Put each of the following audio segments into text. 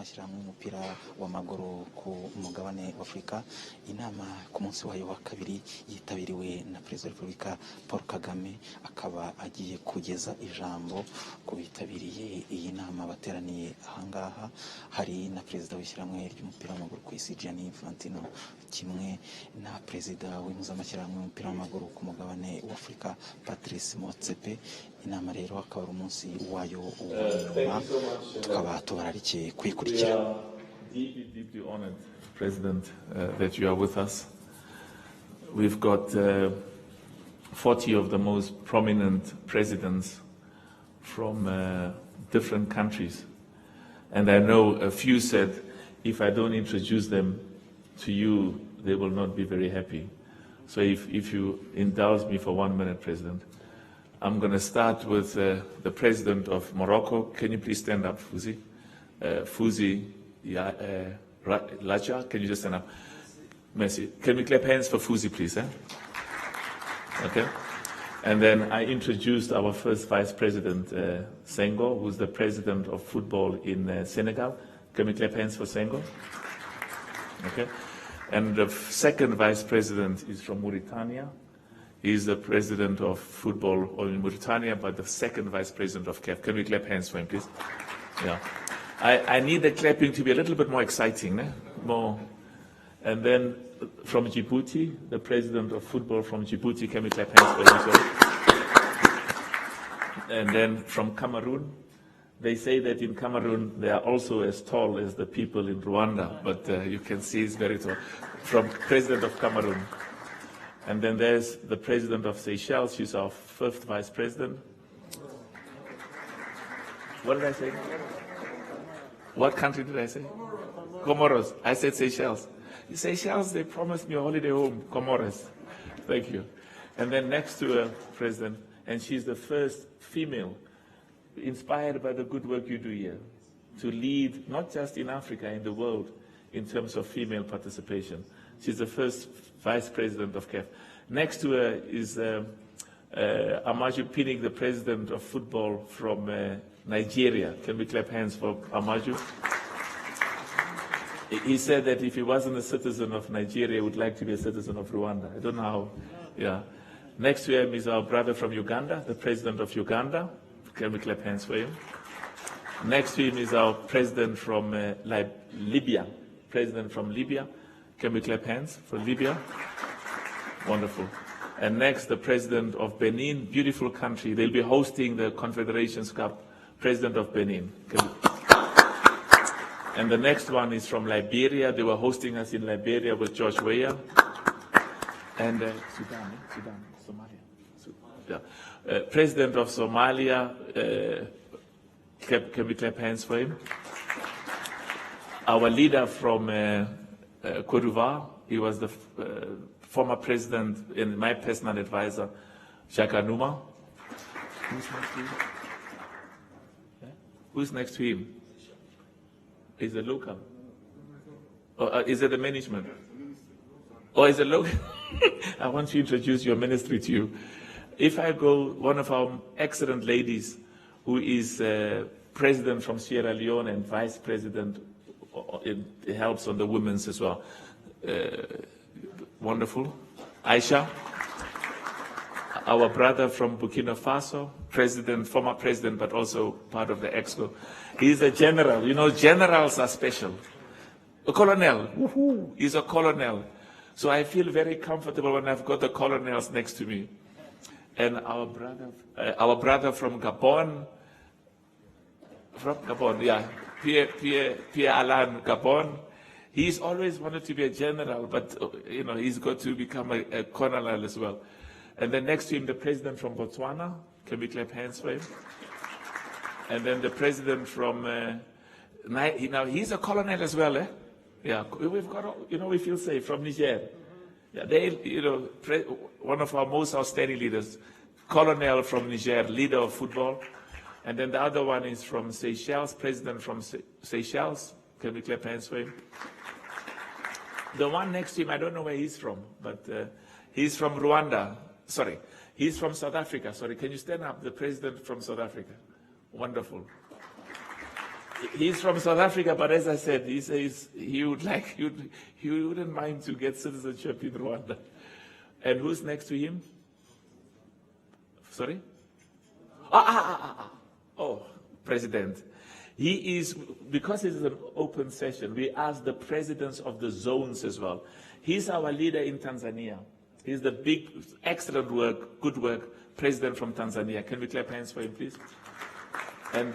w'amashyirahamwe y'umupira w'amaguru ku mugabane w'Afurika. Inama ku munsi wayo wa kabiri yitabiriwe na Perezida wa Repubulika Paul Kagame, akaba agiye kugeza ijambo ku bitabiriye iyi nama bateraniye ahangaha. Hari na Perezida w'ishyirahamwe ry'umupira w'amaguru ku isi Gianni Infantino, kimwe na Perezida w'impuzamashyirahamwe y'umupira w'amaguru ku mugabane w'Afurika Patrice Motsepe. Inama rero akaba ari umunsi wayo w'anyuma, tukaba tubararikiye kwikurikira. Deeply honored, President, that you are with us. We've got 40 of the most prominent presidents from different countries. And I know a few said, if I don't introduce them to you, they will not be very happy. So if you indulge me for 1 minute, President, I'm going to start with the President of Morocco. Can you please stand up, Fouzi? Fouzi Laja, can you just stand up? Merci. Can we clap hands for Fouzi, please? Okay. And then I introduced our first Vice President, Senghor, who's the President of football in Senegal. Can we clap hands for Senghor? Okay. And the second Vice President is from Mauritania. He's the President of football in Mauritania, but the second Vice President of CAF. Can we clap hands for him, please? Yeah. I need the clapping to be a little bit more exciting, more. And then from Djibouti, the President of football from Djibouti. Can we clap hands for him? And then from Cameroon, they say that in Cameroon they are also as tall as the people in Rwanda, but you can see it's very tall. From President of Cameroon. And then there's the President of Seychelles. She's our fifth Vice President. What did I say? What country did I say? Comoros. I said Seychelles. Seychelles, they promised me a holiday home. Comoros. Thank you. And then next to her, President, and she's the first female, inspired by the good work you do here, to lead not just in Africa, in the world, in terms of female participation. She's the first Vice President of CAF. Next to her is Amaju Pinnick, the President of football from Nigeria. Can we clap hands for Amaju? He said that if he wasn't a citizen of Nigeria, he would like to be a citizen of Rwanda. I don't know how. Yeah. Next to him is our brother from Uganda, the President of Uganda. Can we clap hands for him? Next to him is our President from Libya. President from Libya. Can we clap hands for Libya? Wonderful. And next, the President of Benin, beautiful country. They'll be hosting the Confederations Cup. President of Benin. And the next one is from Liberia. They were hosting us in Liberia with George Weah. And Sudan, Somalia. Yeah. President of Somalia. Can we clap hands for him? Our leader from Côte d'Ivoire, he was the former president and my personal advisor, Jacques Anouma. Who's next to him? Yeah? Who's next to him? Is it local? Or is it the management? Or is it local? I want to introduce your ministry to you. If I go, one of our excellent ladies, who is president from Sierra Leone and vice president, it helps on the women's as well. Wonderful. Aisha, our brother from Burkina Faso, president, former president, but also part of the EXCO. He's a general. You know, generals are special. A colonel. Woohoo! He's a colonel. So I feel very comfortable when I've got the colonels next to me. And our brother from Gabon, yeah, Pierre Alain Gabon. He's always wanted to be a general, but you know, he's got to become a colonel as well. And then next to him, the president from Botswana. Can we clap hands for him? And then the president from, now he's a colonel as well, eh? Yeah, we've got, you know, we feel safe, from Niger. Yeah, they, you know, one of our most outstanding leaders, colonel from Niger, leader of football. And then the other one is from Seychelles, president from Seychelles. Can we clap hands for him? The one next to him, I don't know where he's from, but he's from Rwanda. Sorry, he's from South Africa. Sorry, can you stand up? The president from South Africa. Wonderful. He's from South Africa, but as I said, he says he wouldn't mind to get citizenship in Rwanda. And who's next to him? Sorry? Oh, President. He is, because it is an open session, we ask the presidents of the zones as well. He's our leader in Tanzania. He's the big, excellent work, good work, president from Tanzania. Can we clap hands for him, please? And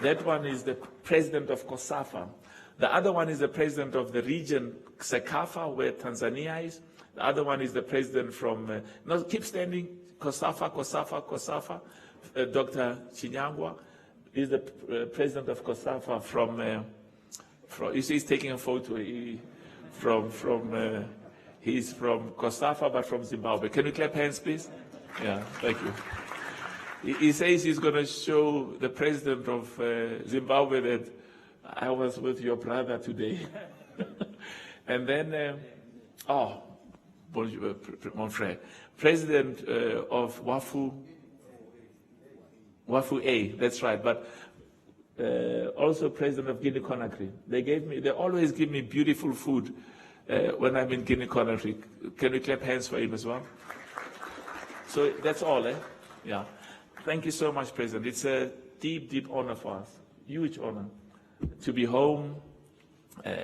that one is the president of COSAFA. The other one is the president of the region, CAF, where Tanzania is. The other one is the president from, no, keep standing, COSAFA. Dr. Chinyangwa is the president of COSAFA from you see he's taking a photo. He's from COSAFA, but from Zimbabwe. Can we clap hands, please? Yeah, thank you. He says he's going to show the president of Zimbabwe that I was with your brother today. And then, bonjour, mon frère, president of Wafu A, that's right, but also president of Guinea-Conakry. They always give me beautiful food when I'm in Guinea-Conakry. Can we clap hands for him as well? So that's all, Yeah. Thank you so much, President. It's a deep, deep honor for us, huge honor to be home.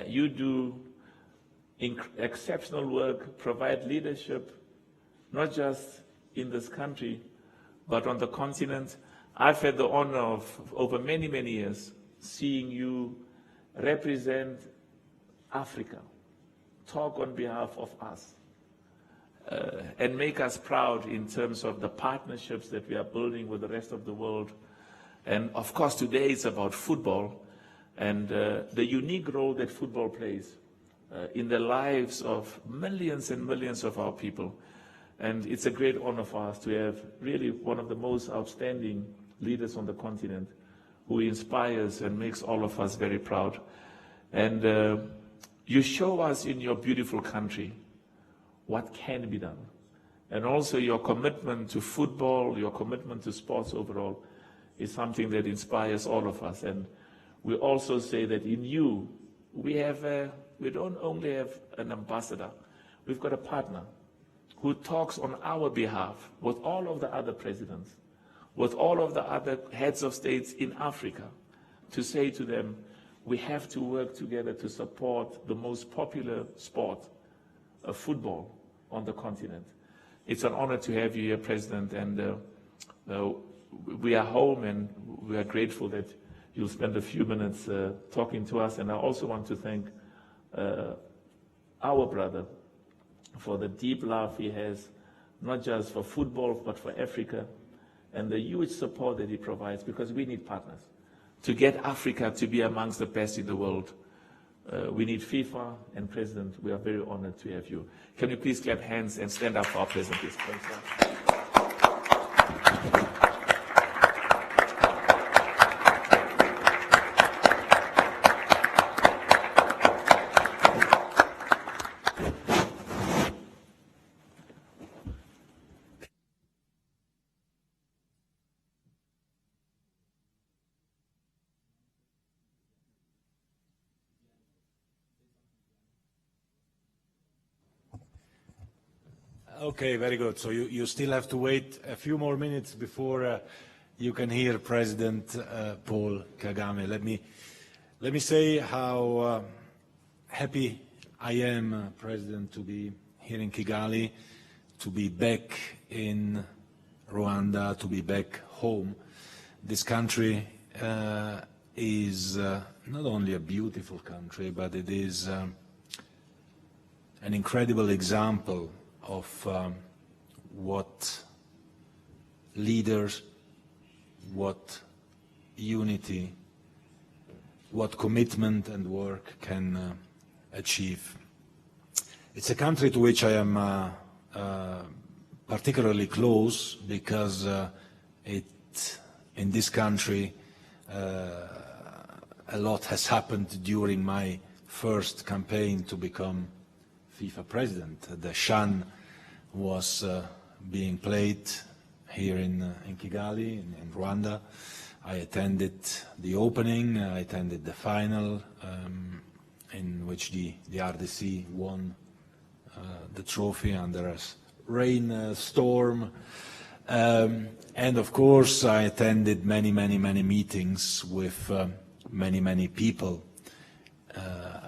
You do exceptional work, provide leadership, not just in this country, but on the continent. I've had the honor of, over many, many years, seeing you represent Africa, talk on behalf of us, and make us proud in terms of the partnerships that we are building with the rest of the world. And of course, today it's about football and the unique role that football plays in the lives of millions and millions of our people. And it's a great honor for us to have really one of the most outstanding leaders on the continent who inspires and makes all of us very proud. And you show us in your beautiful country what can be done. And also your commitment to football, your commitment to sports overall is something that inspires all of us. And we also say that in you, we don't only have an ambassador, we've got a partner who talks on our behalf with all of the other presidents, with all of the other heads of states in Africa, to say to them, we have to work together to support the most popular sport, football, on the continent. It's an honor to have you here, President, and we are home and we are grateful that you'll spend a few minutes talking to us. And I also want to thank our brother for the deep love he has, not just for football, but for Africa, and the huge support that he provides, because we need partners. To get Africa to be amongst the best in the world, we need FIFA, and President, we are very honored to have you. Can you please clap hands and stand up for our President, please? Okay, very good. So you still have to wait a few more minutes before you can hear President Paul Kagame. Let me say how happy I am, President, to be here in Kigali, to be back in Rwanda, to be back home. This country is not only a beautiful country, but it is an incredible example of what leaders, what unity, what commitment and work can achieve. It's a country to which I am particularly close because in this country a lot has happened during my first campaign to become FIFA president. The Shan was being played here in Kigali, in Rwanda. I attended the opening, I attended the final, in which the RDC won the trophy under a rain storm. And of course, I attended many meetings with many people,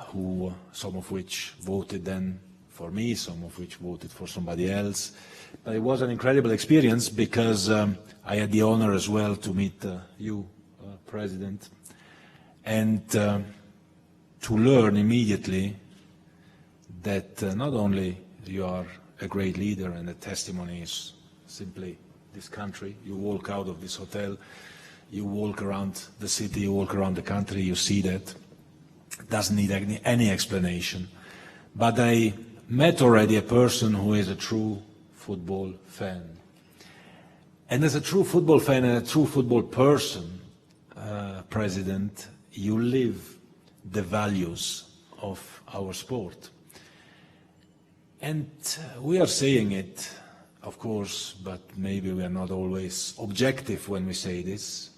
who, some of which voted then for me, some of which voted for somebody else. But it was an incredible experience because I had the honor as well to meet you, President, and to learn immediately that not only you are a great leader and the testimony is simply this country, you walk out of this hotel, you walk around the city, you walk around the country, you see that. It doesn't need any explanation. But I met already a person who is a true football fan. And as a true football fan and a true football person, President, you live the values of our sport. And we are saying it, of course, but maybe we are not always objective when we say this.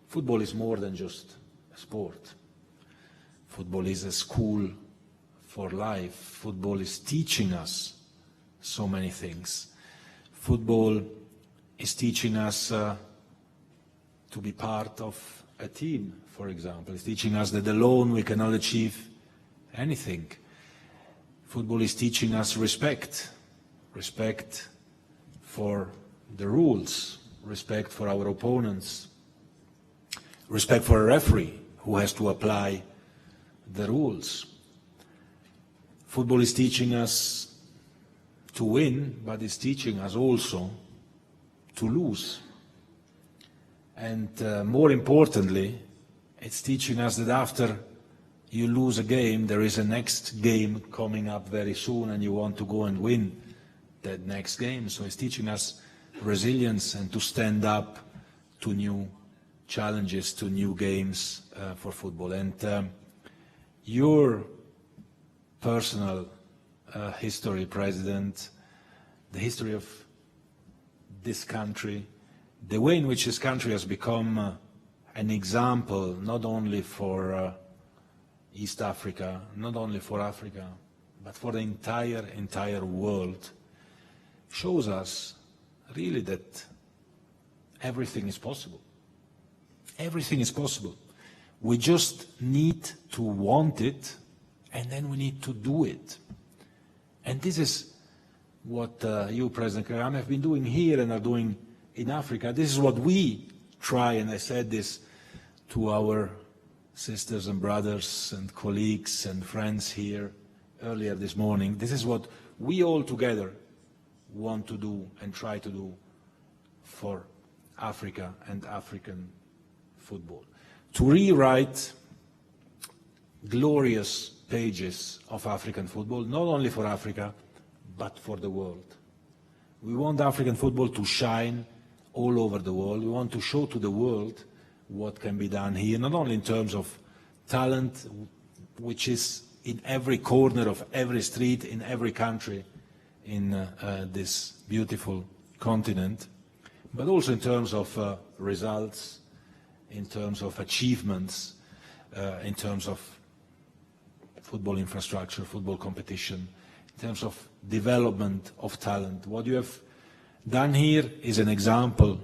Football is more than just a sport. Football is a school for life. Football is teaching us so many things. Football is teaching us to be part of a team, for example. It's teaching us that alone we cannot achieve anything. Football is teaching us respect. Respect for the rules, respect for our opponents, respect for a referee who has to apply the rules. Football is teaching us to win, but it's teaching us also to lose. And more importantly, it's teaching us that after you lose a game, there is a next game coming up very soon and you want to go and win that next game. So it's teaching us resilience and to stand up to new challenges, to new games for football. And your personal history, President, the history of this country, the way in which this country has become an example not only for East Africa, not only for Africa, but for the entire world, shows us really that everything is possible. Everything is possible. We just need to want it, and then we need to do it. And this is what you, President Kagame, have been doing here and are doing in Africa. This is what we try, and I said this to our sisters and brothers and colleagues and friends here earlier this morning. This is what we all together want to do and try to do for Africa and African football. To rewrite glorious pages of African football, not only for Africa, but for the world. We want African football to shine all over the world. We want to show to the world what can be done here, not only in terms of talent, which is in every corner of every street, in every country in this beautiful continent, but also in terms of results, in terms of achievements, in terms of football infrastructure, football competition, in terms of development of talent. What you have done here is an example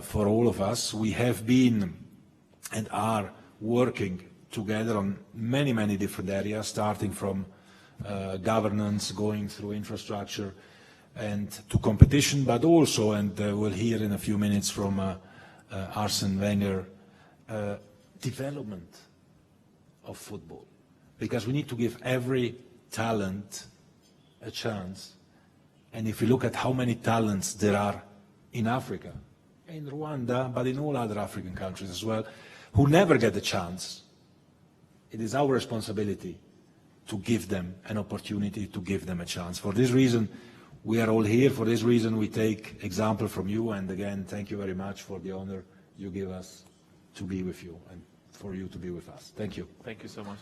for all of us. We have been and are working together on many different areas, starting from governance, going through infrastructure and to competition, but also, and we'll hear in a few minutes from Arsene Wenger, development of football. Because we need to give every talent a chance. And if you look at how many talents there are in Africa, in Rwanda, but in all other African countries as well, who never get a chance, it is our responsibility to give them an opportunity, to give them a chance. For this reason, we are all here. For this reason, we take example from you. And again, thank you very much for the honor you give us to be with you and for you to be with us. Thank you. Thank you so much.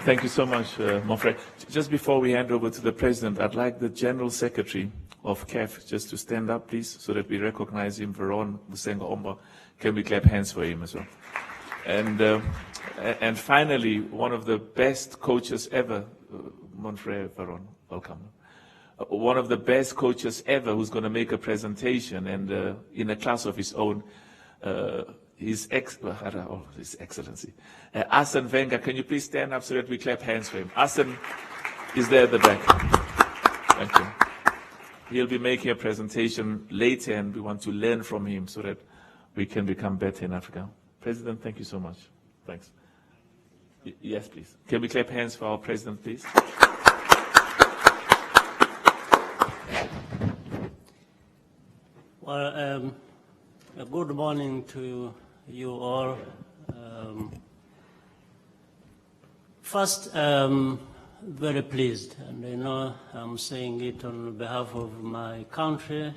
Thank you so much, Monfrey. Just before we hand over to the President, I'd like the General Secretary of CAF just to stand up, please, so that we recognize him. Veron Musenga Omba. Can we clap hands for him as well? And finally, one of the best coaches ever, Montreal Veron, welcome. One of the best coaches ever who's going to make a presentation and in a class of his own, His Excellency. Arsene Wenger, can you please stand up so that we clap hands for him? Arsene is there at the back. Thank you. He'll be making a presentation later, and we want to learn from him so that we can become better in Africa. President, thank you so much. Thanks. Yes, please. Can we clap hands for our president, please? Well, good morning to you all. First, very pleased, and I know I'm saying it on behalf of my country,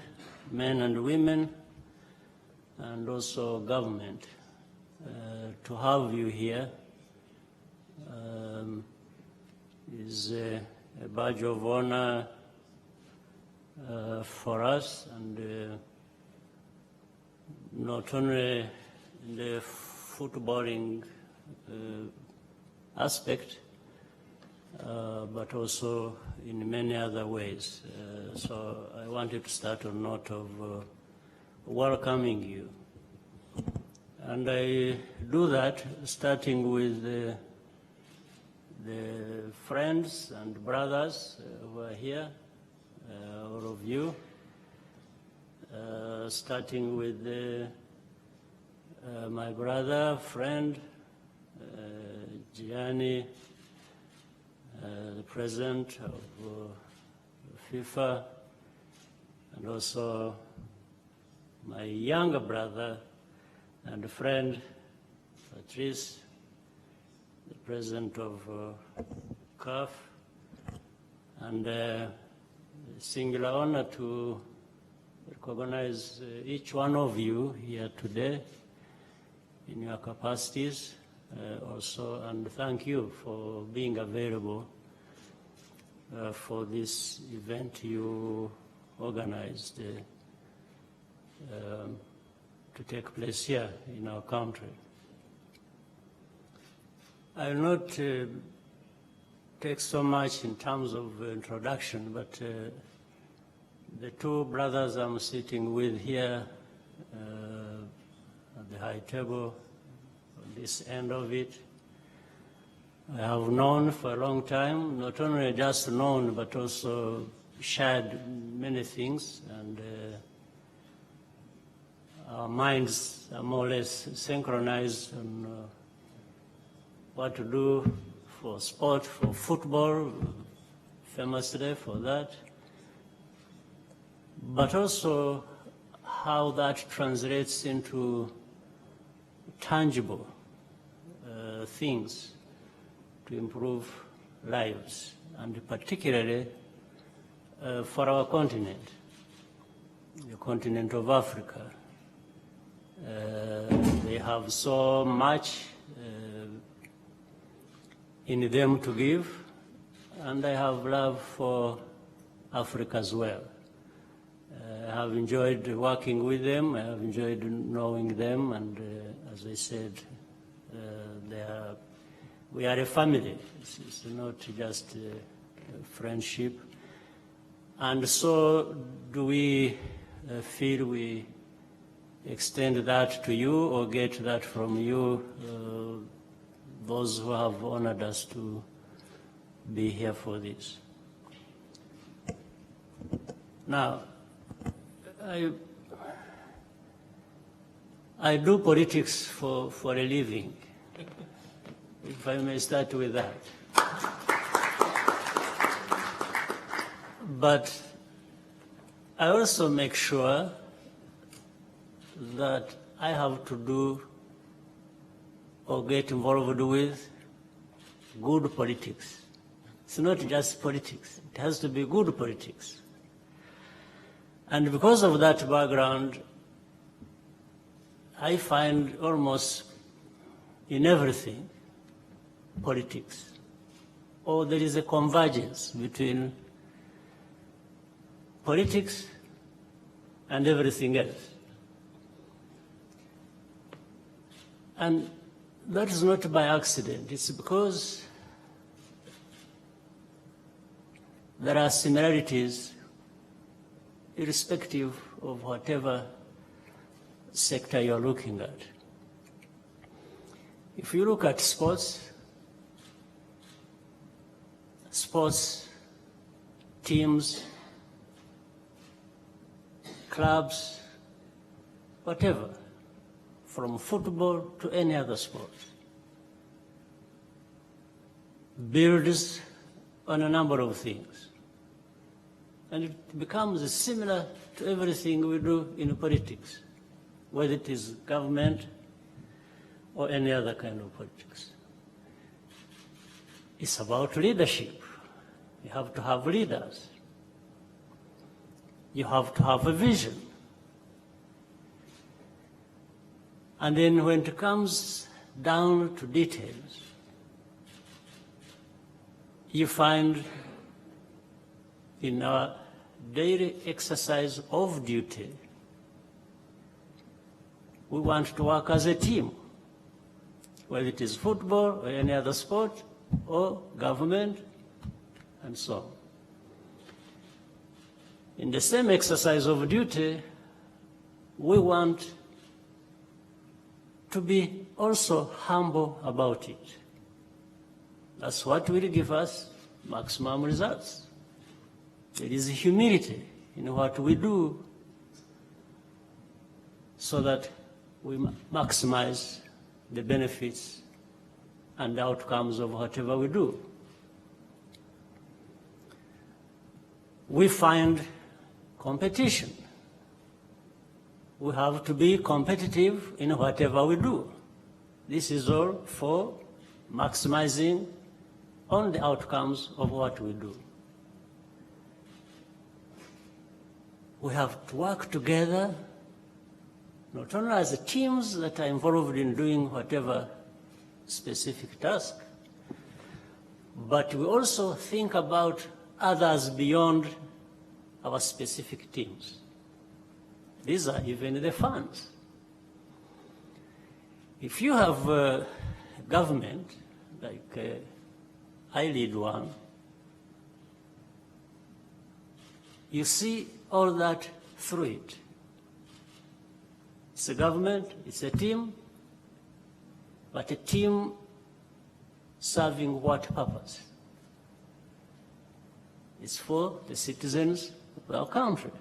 men and women, and also government, to have you here is a badge of honor for us, and not only in the footballing aspect, but also in many other ways. So I wanted to start on note of welcoming you. And I do that starting with the friends and brothers who are here, all of you, starting with my brother, friend, Gianni, the president of FIFA, and also my younger brother and friend, Patrice, the president of CAF, and singular honor to recognize each one of you here today in your capacities also, and thank you for being available for this event you organized to take place here in our country. I will not take so much in terms of introduction, but the two brothers I'm sitting with here at the high table, on this end of it, I have known for a long time, not only just known, but also shared many things, and our minds are more or less synchronized on what to do for sport, for football, famous today for that, but also how that translates into tangible things to improve lives, and particularly for our continent, the continent of Africa. They have so much in them to give, and I have love for Africa as well. I have enjoyed working with them, I have enjoyed knowing them, and as I said, we are a family. It's not just a friendship. And so do we feel we extend that to you or get that from you, those who have honored us to be here for this. Now, I do politics for a living, if I may start with that. But I also make sure that I have to do or get involved with good politics. It's not just politics, it has to be good politics. And because of that background, I find almost in everything politics, or there is a convergence between politics, and everything else. And that is not by accident. It's because there are similarities irrespective of whatever sector you're looking at. If you look at sports teams, clubs, whatever, from football to any other sport, builds on a number of things. And it becomes similar to everything we do in politics, whether it is government or any other kind of politics. It's about leadership. You have to have leaders. You have to have a vision. And then when it comes down to details, you find in our daily exercise of duty, we want to work as a team, whether it is football or any other sport or government and so on. In the same exercise of duty, we want to be also humble about it. That's what will give us maximum results. There is humility in what we do so that we maximize the benefits and the outcomes of whatever we do. We find competition. We have to be competitive in whatever we do. This is all for maximizing on the outcomes of what we do. We have to work together, not only as teams that are involved in doing whatever specific task, but we also think about others beyond our specific teams. These are even the funds. If you have a government, like I lead one, you see all that through it. It's a government, it's a team, but a team serving what purpose? It's for the citizens of our country.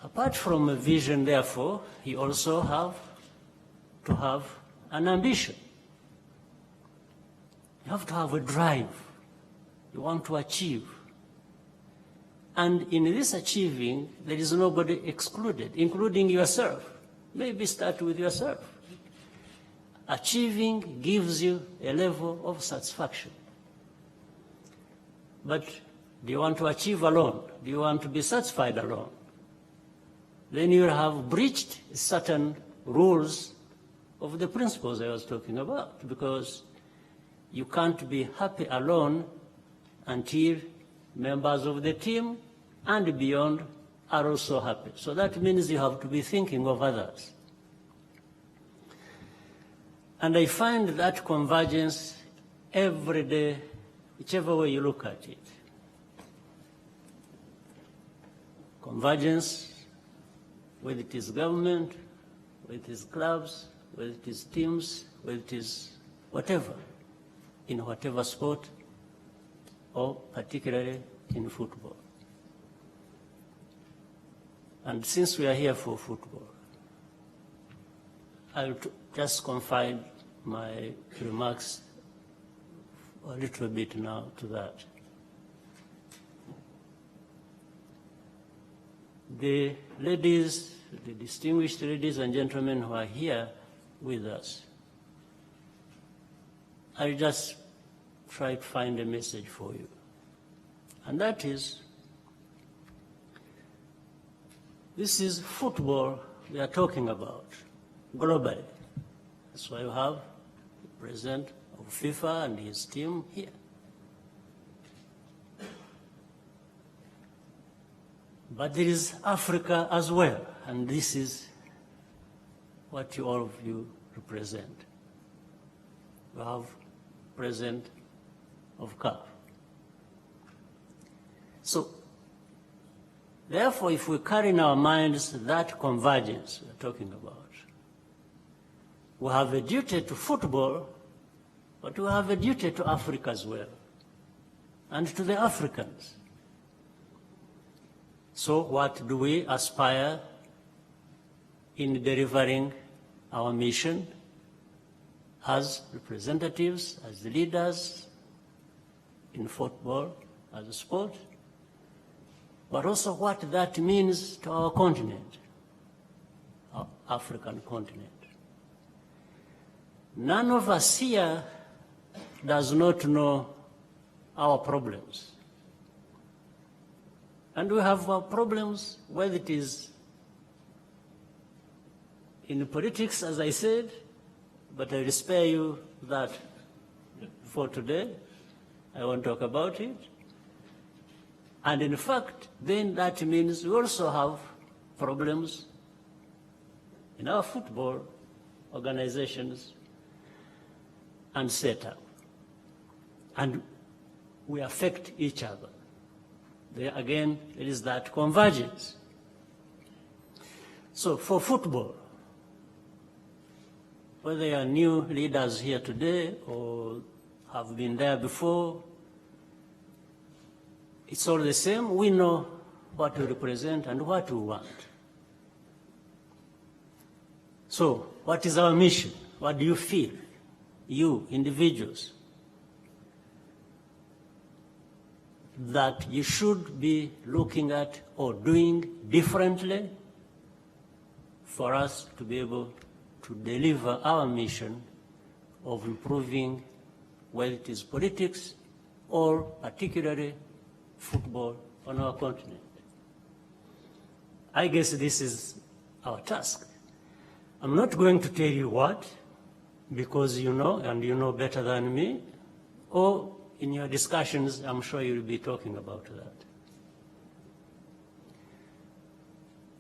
Apart from a vision, therefore, you also have to have an ambition. You have to have a drive. You want to achieve. And in this achieving, there is nobody excluded, including yourself. Maybe start with yourself. Achieving gives you a level of satisfaction. But do you want to achieve alone? Do you want to be satisfied alone? Then you have breached certain rules of the principles I was talking about, because you can't be happy alone until members of the team and beyond are also happy. So that means you have to be thinking of others. And I find that convergence every day, whichever way you look at it. Convergence, whether it is government, whether it is clubs, whether it is teams, whether it is whatever, in whatever sport, or particularly in football. And since we are here for football, I'll just confine my remarks a little bit now to that. The ladies, the distinguished ladies and gentlemen who are here with us, I'll just try to find a message for you. And that is, this is football we are talking about globally. That's why you have the president of FIFA and his team here. But there is Africa as well, and this is what all of you represent. You have President of CAF. So, therefore, if we carry in our minds that convergence we're talking about, we have a duty to football, but we have a duty to Africa as well, and to the Africans. So what do we aspire in delivering our mission as representatives, as leaders in football, as a sport, but also what that means to our continent, our African continent. None of us here does not know our problems. And we have our problems, whether it is in politics, as I said, but I will spare you that for today. I won't talk about it. And in fact, then that means we also have problems in our football organizations and setup. And we affect each other. There again, it is that convergence. So for football, whether you are new leaders here today or have been there before, it's all the same. We know what we represent and what we want. So what is our mission? What do you feel, you individuals, that you should be looking at or doing differently for us to be able to deliver our mission of improving, whether it is politics or particularly football on our continent? I guess this is our task. I'm not going to tell you what, because you know, and you know better than me, or in your discussions, I'm sure you'll be talking about that.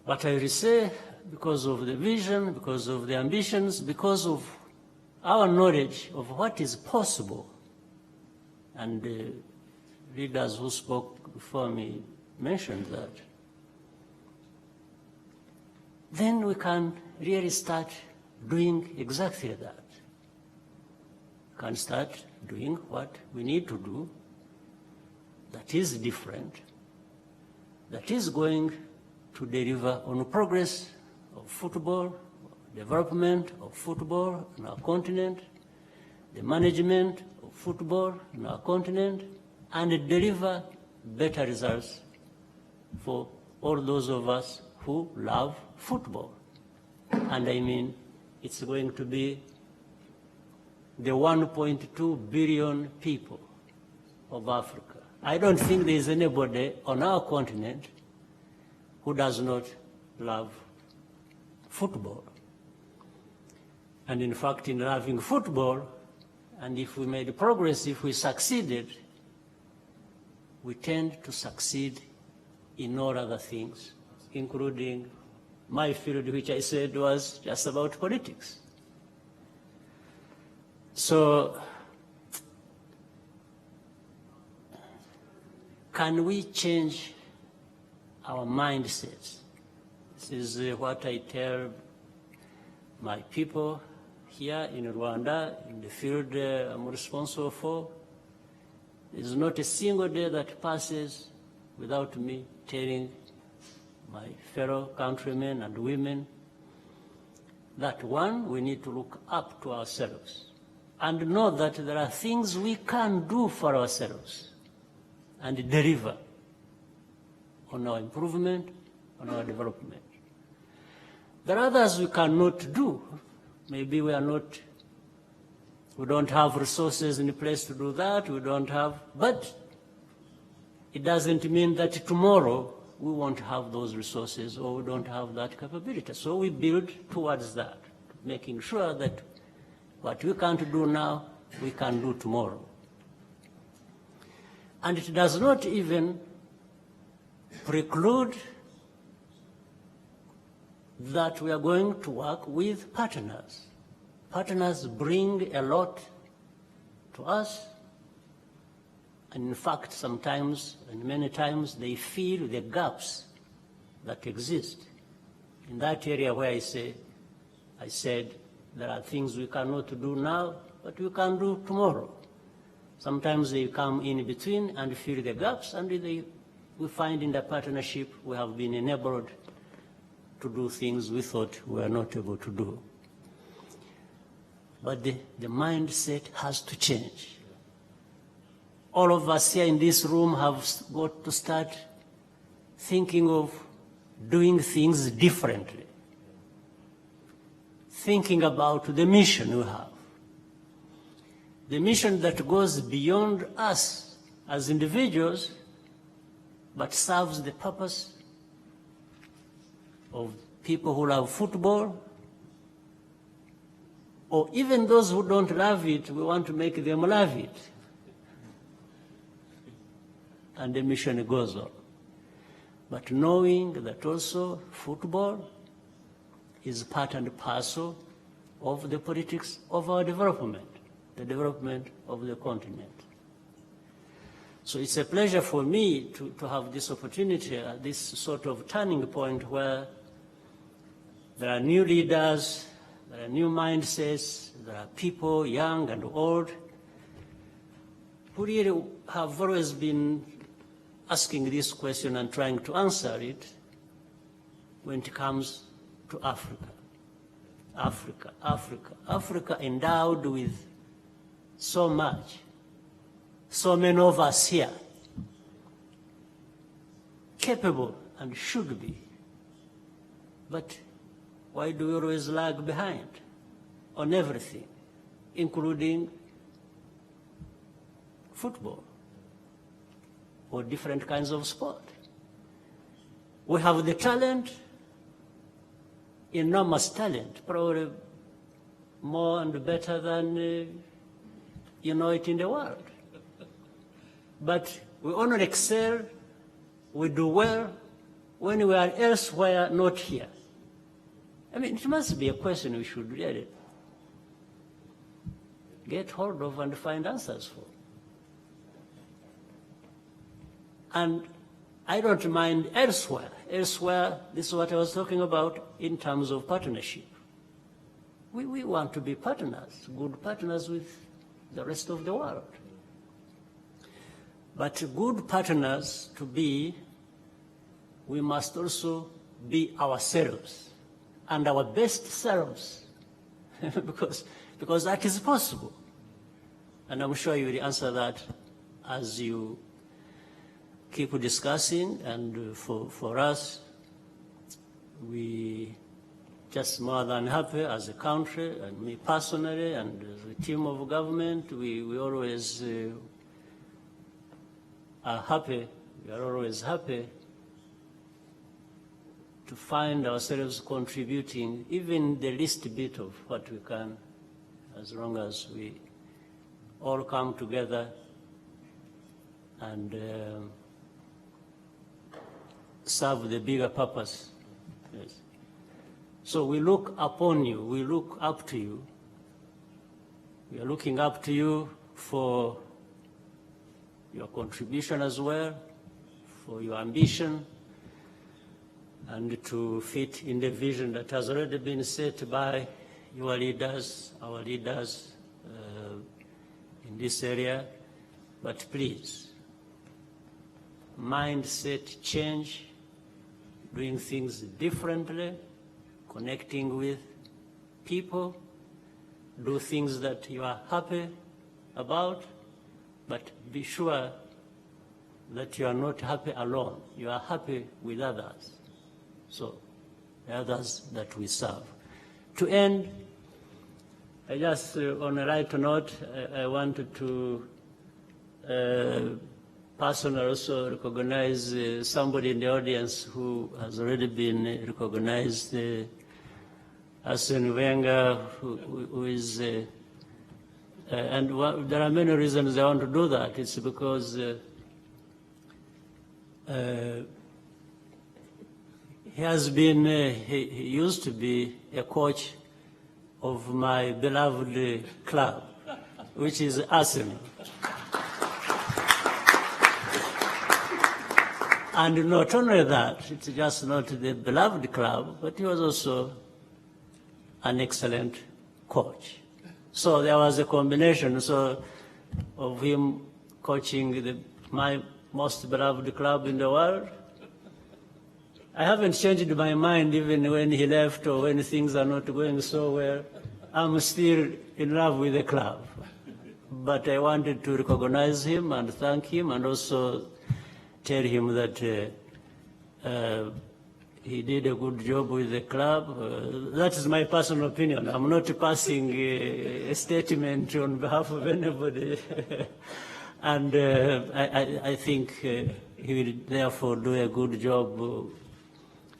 But I will say, because of the vision, because of the ambitions, because of our knowledge of what is possible, and the leaders who spoke before me mentioned that, then we can really start doing exactly that. We can start doing what we need to do that is different, that is going to deliver on progress of football, development of football on our continent, the management of football on our continent, and deliver better results for all those of us who love football. And I mean, it's going to be the 1.2 billion people of Africa. I don't think there is anybody on our continent who does not love football. And in fact, in loving football, and if we made progress, if we succeeded, we tend to succeed in all other things, including my field, which I said was just about politics. So, can we change our mindsets? This is what I tell my people here in Rwanda, in the field I'm responsible for. There's not a single day that passes without me telling my fellow countrymen and women that, one, we need to look up to ourselves and know that there are things we can do for ourselves and deliver on our improvement, on our development. There are others we cannot do. Maybe we don't have resources in place to do that, but it doesn't mean that tomorrow we won't have those resources or we don't have that capability. So we build towards that, making sure that what we can't do now, we can do tomorrow. And it does not even preclude that we are going to work with partners. Partners bring a lot to us, and in fact, sometimes, and many times, they fill the gaps that exist. In that area where I said there are things we cannot do now, but we can do tomorrow. Sometimes they come in between and fill the gaps, and we find in the partnership we have been enabled to do things we thought we were not able to do. But the mindset has to change. All of us here in this room have got to start thinking of doing things differently, thinking about the mission we have, the mission that goes beyond us as individuals, but serves the purpose of people who love football, or even those who don't love it, we want to make them love it. And the mission goes on. But knowing that also football is part and parcel of the politics of our development, the development of the continent. So it's a pleasure for me to have this opportunity at this sort of turning point where there are new leaders, there are new mindsets, there are people, young and old, who really have always been asking this question and trying to answer it when it comes to Africa. Africa, Africa, Africa endowed with so much, so many of us here, capable and should be. But why do we always lag behind on everything, including football or different kinds of sport? We have the talent, enormous talent, probably more and better than you know it in the world. But we only excel, we do well when we are elsewhere, not here. I mean, it must be a question we should really get hold of and find answers for. And I don't mind elsewhere. Elsewhere, this is what I was talking about in terms of partnership. We want to be partners, good partners with the rest of the world. But good partners to be, we must also be ourselves and our best selves, because that is possible. And I'm sure you will answer that as you keep discussing. And for us, we just more than happy as a country, and me personally, and as a team of government, we always are happy, we are always happy to find ourselves contributing even the least bit of what we can, as long as we all come together and serve the bigger purpose. Yes. So we look upon you, we look up to you. We are looking up to you for your contribution as well, for your ambition, and to fit in the vision that has already been set by your leaders, our leaders in this area. But please, mindset change, doing things differently, connecting with people, do things that you are happy about, but be sure that you are not happy alone. You are happy with others. So, the others that we serve. To end, I just, on a light note, I wanted to personally also recognize somebody in the audience who has already been recognized, Arsene Wenger, who is, and there are many reasons I want to do that. It's because he has been, he used to be a coach of my beloved club, which is Arsenal. And not only that, it's just not the beloved club, but he was also an excellent coach. So there was a combination of him coaching my most beloved club in the world. I haven't changed my mind even when he left or when things are not going so well. I'm still in love with the club. But I wanted to recognize him and thank him and also tell him that he did a good job with the club. That is my personal opinion. I'm not passing a statement on behalf of anybody. And I think he will therefore do a good job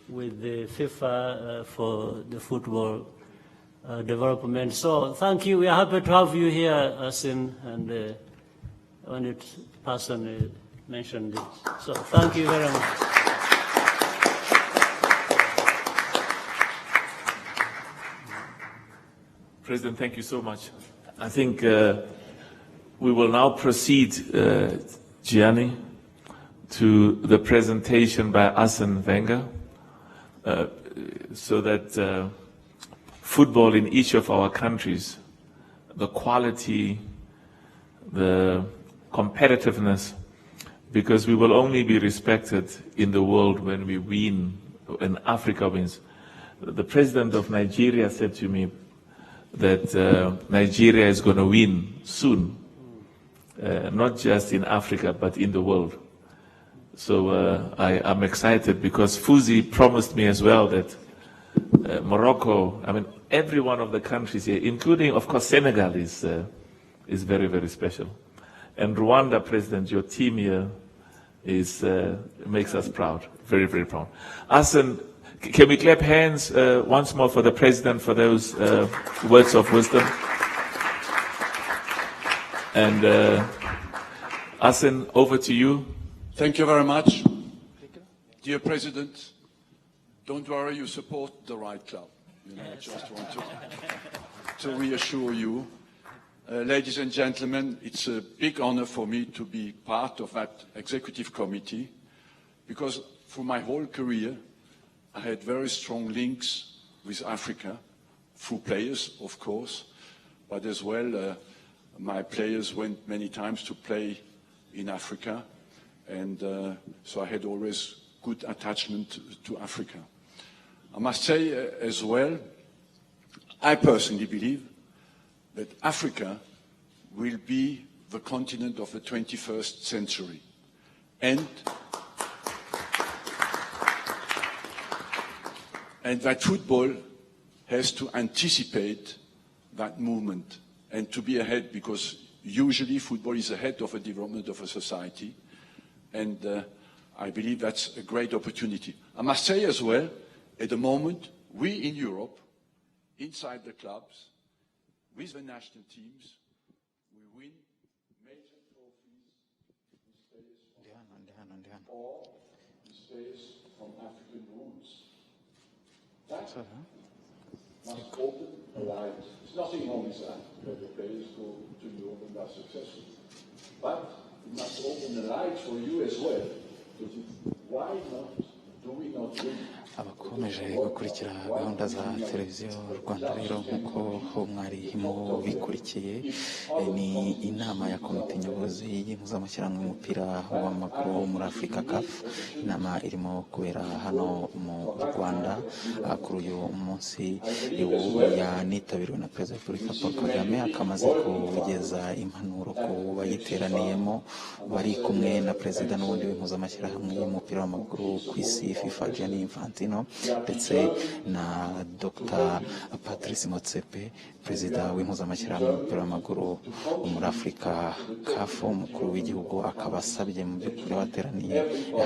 with the FIFA for the football development. So thank you. We are happy to have you here, Asim, and I wanted to personally mention this. So thank you very much. President, thank you so much. I think we will now proceed, Gianni, to the presentation by Arsene Wenger, so that football in each of our countries, the quality, the competitiveness, because we will only be respected in the world when we win, when Africa wins. The president of Nigeria said to me that Nigeria is going to win soon, not just in Africa, but in the world. So I'm excited because Fuzi promised me as well that Morocco, I mean, every one of the countries here, including, of course, Senegal is very, very special. And Rwanda, President, your team here makes us proud, very, very proud. Arsene, can we clap hands once more for the President for those words of wisdom? And Arsene, over to you. Thank you very much. Dear President, don't worry, you support the right club. I just want to reassure you. Ladies and gentlemen, it's a big honor for me to be part of that executive committee because for my whole career, I had very strong links with Africa, through players, of course, but as well, my players went many times to play in Africa, and so I had always good attachment to Africa. I must say as well, I personally believe that Africa will be the continent of the 21st century. And that football has to anticipate that movement and to be ahead, because usually football is ahead of the development of a society. And I believe that's a great opportunity. I must say as well, at the moment, we in Europe, inside the clubs, with the national teams, we win major trophies with players or with players from African roots. That must open a light. There's nothing wrong with that the players go to Europe and are successful. But it must open a light for you as well. Why not? Do we not win? abakomeje gukurikira gahunda za televiziyo Rwanda rero nk'uko mwari mubikurikiye ni inama ya komite nyobozi y'impuzamashyirahamwe y'umupira w'amaguru muri Afurika CAF. Inama irimo kubera hano mu Rwanda kuri uyu munsi yanitabiriwe na Perezida wa Repubulika Paul Kagame, akamaze kugeza impanuro ku bayiteraniyemo bari kumwe na Perezida n'ubundi w'impuzamashyirahamwe y'umupira w'amaguru ku isi FIFA Gianni Infantino, ndetse na Dr. Patrice Motsepe, Perezida w'impuzamashyirahamwe y'umupira w'amaguru muri Afurika CAF. Umukuru w'igihugu akaba asabye mu by'ukuri abateraniye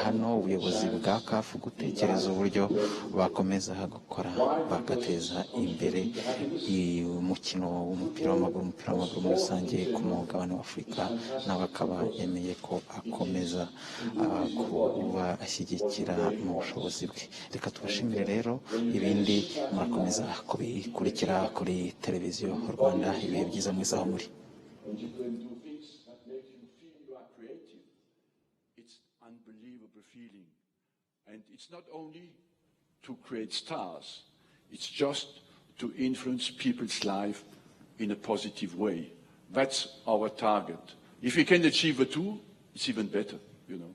hano ubuyobozi bwa CAF gutekereza uburyo bakomeza gukora bagateza imbere umukino w'umupira w'amaguru muri rusange ku mugabane wa Afurika, nawe akaba yemeye ko akomeza kuba ashyigikira mu mu bushobozi bwe. Reka tubashimire rero, ibindi murakomeza kubikurikira kuri televiziyo Rwanda. Ibihe byiza mwiza aho muri. And you can do things that make you feel you are creative. It's unbelievable feeling. And it's not only to create stars, it's just to influence people's life in a positive way. That's our target. If we can achieve the two, it's even better, you know.